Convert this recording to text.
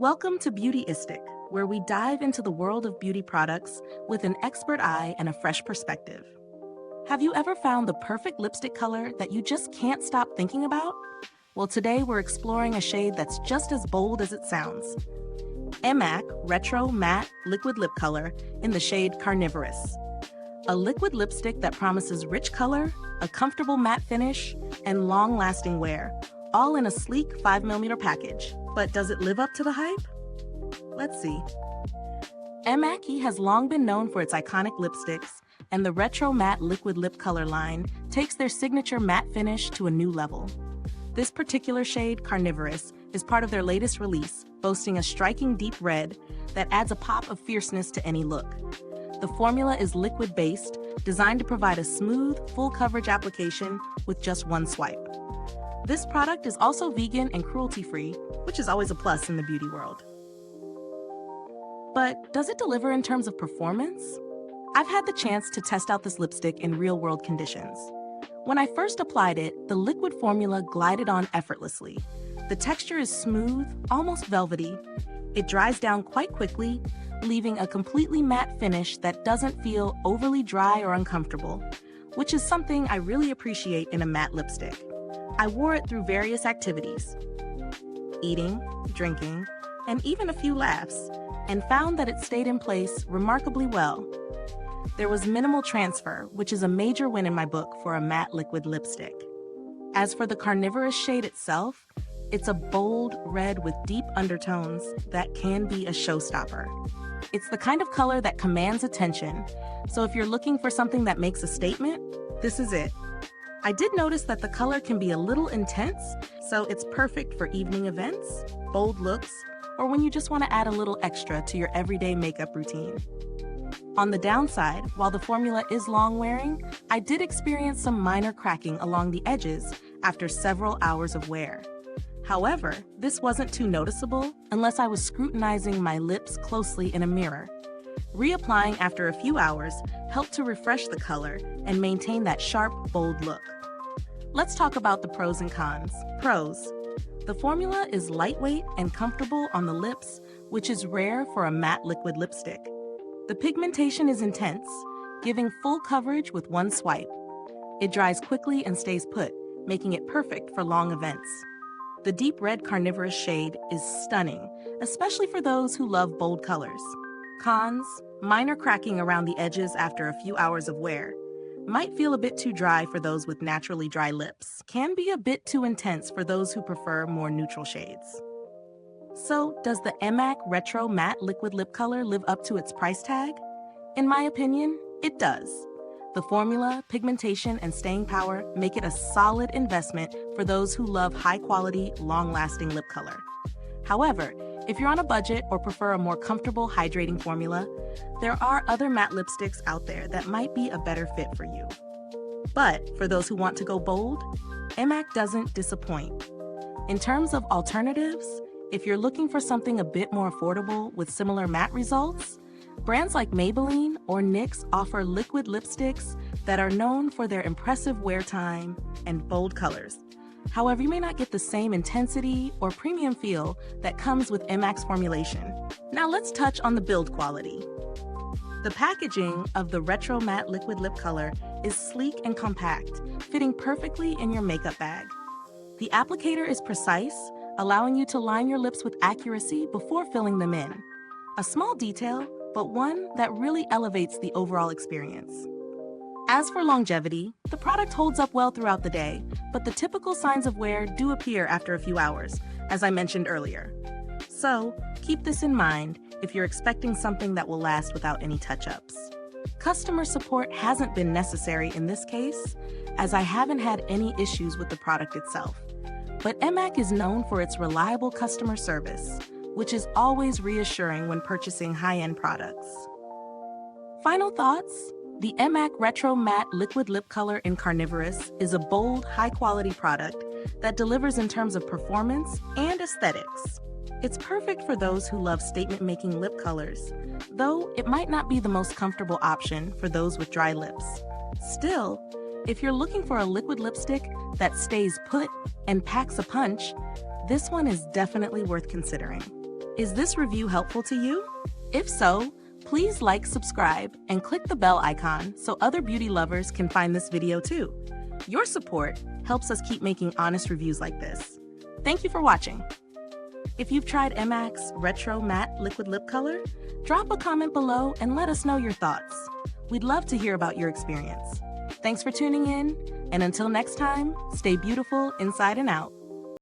Welcome to Beautyistic, where we dive into the world of beauty products with an expert eye and a fresh perspective. Have you ever found the perfect lipstick color that you just can't stop thinking about? Well, today we're exploring a shade that's just as bold as it sounds. M.A.C Retro Matte Liquid Lip Color in the shade Carnivorous. A liquid lipstick that promises rich color, a comfortable matte finish, and long-lasting wear, all in a sleek 5mm package. But does it live up to the hype? Let's see. M.A.C has long been known for its iconic lipsticks, and the Retro Matte Liquid Lip Color line takes their signature matte finish to a new level. This particular shade, Carnivorous, is part of their latest release, boasting a striking deep red that adds a pop of fierceness to any look. The formula is liquid-based, designed to provide a smooth, full-coverage application with just one swipe. This product is also vegan and cruelty-free, which is always a plus in the beauty world. But does it deliver in terms of performance? I've had the chance to test out this lipstick in real-world conditions. When I first applied it, the liquid formula glided on effortlessly. The texture is smooth, almost velvety. It dries down quite quickly, leaving a completely matte finish that doesn't feel overly dry or uncomfortable, which is something I really appreciate in a matte lipstick. I wore it through various activities, eating, drinking, and even a few laughs, and found that it stayed in place remarkably well. There was minimal transfer, which is a major win in my book for a matte liquid lipstick. As for the Carnivorous shade itself, it's a bold red with deep undertones that can be a showstopper. It's the kind of color that commands attention, so if you're looking for something that makes a statement, this is it. I did notice that the color can be a little intense, so it's perfect for evening events, bold looks, or when you just want to add a little extra to your everyday makeup routine. On the downside, while the formula is long-wearing, I did experience some minor cracking along the edges after several hours of wear. However, this wasn't too noticeable unless I was scrutinizing my lips closely in a mirror. Reapplying after a few hours helped to refresh the color and maintain that sharp, bold look. Let's talk about the pros and cons. Pros. The formula is lightweight and comfortable on the lips, which is rare for a matte liquid lipstick. The pigmentation is intense, giving full coverage with one swipe. It dries quickly and stays put, making it perfect for long events. The deep red Carnivorous shade is stunning, especially for those who love bold colors. Cons: minor cracking around the edges after a few hours of wear. Might feel a bit too dry for those with naturally dry lips. Can be a bit too intense for those who prefer more neutral shades. So, does the M.A.C Retro Matte Liquid Lip Color live up to its price tag? In my opinion, it does. The formula, pigmentation, and staying power make it a solid investment for those who love high-quality, long-lasting lip color. However, if you're on a budget or prefer a more comfortable, hydrating formula, there are other matte lipsticks out there that might be a better fit for you. But for those who want to go bold, M.A.C doesn't disappoint. In terms of alternatives, if you're looking for something a bit more affordable with similar matte results, brands like Maybelline or NYX offer liquid lipsticks that are known for their impressive wear time and bold colors. However, you may not get the same intensity or premium feel that comes with M.A.C's formulation. Now let's touch on the build quality. The packaging of the Retro Matte Liquid Lip Color is sleek and compact, fitting perfectly in your makeup bag. The applicator is precise, allowing you to line your lips with accuracy before filling them in. A small detail, but one that really elevates the overall experience. As for longevity, the product holds up well throughout the day, but the typical signs of wear do appear after a few hours, as I mentioned earlier. So, keep this in mind if you're expecting something that will last without any touch-ups. Customer support hasn't been necessary in this case, as I haven't had any issues with the product itself. But M.A.C is known for its reliable customer service, which is always reassuring when purchasing high-end products. Final thoughts? The M.A.C Retro Matte Liquid Lip Color in Carnivorous is a bold, high-quality product that delivers in terms of performance and aesthetics. It's perfect for those who love statement-making lip colors, though it might not be the most comfortable option for those with dry lips. Still, if you're looking for a liquid lipstick that stays put and packs a punch, this one is definitely worth considering. Is this review helpful to you? If so, please like, subscribe, and click the bell icon so other beauty lovers can find this video too. Your support helps us keep making honest reviews like this. Thank you for watching. If you've tried M.A.C Retro Matte Liquid Lip Color, drop a comment below and let us know your thoughts. We'd love to hear about your experience. Thanks for tuning in, and until next time, stay beautiful inside and out.